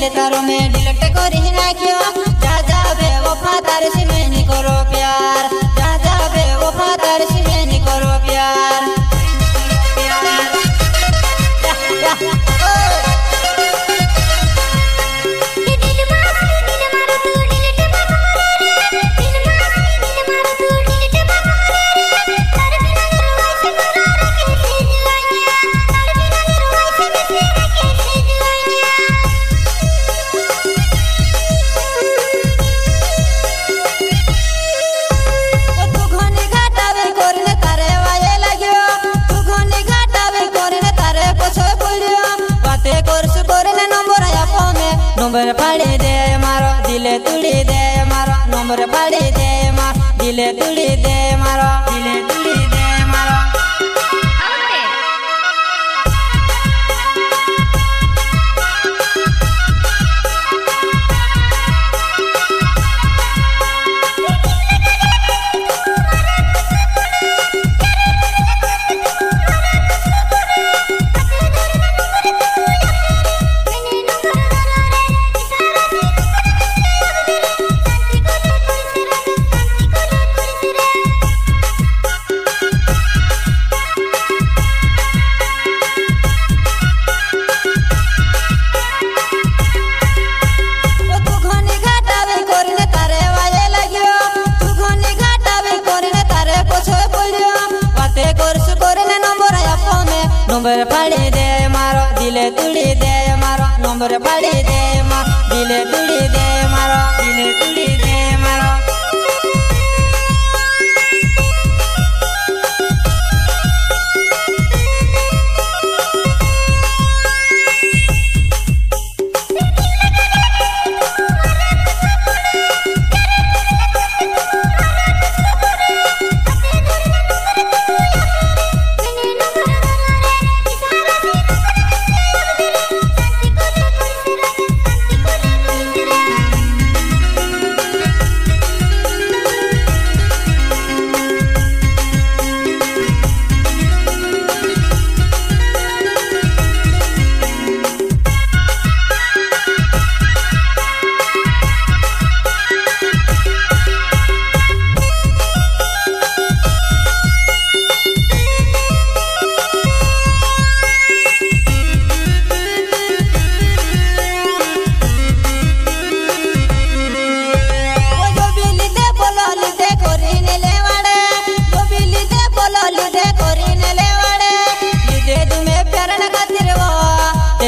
दिल तारो में डिलीट करी नाखियो जा जा बे वफा तार से मैं नहीं करो प्यार जा जा बे वफा तार से मैं नहीं करो प्यार नंबर फाड़ी दे मारो दिले तुड़ी दे मारो नंबर फाड़ी दे मारो दिले तुड़ी दे मारो दिले तुड़ी दे मारो नंबर फाड़ी दे मारो दिले तुड़ी दे मारो नंबर फाड़ी दे मारो दिले तुड़ी दे मारो दिले तुड़ी दे मारो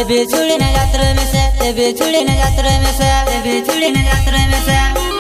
बिछुड़ी न यात्रा में से बिछुड़ी न यात्रा में से बिछुड़ी न यात्रा में से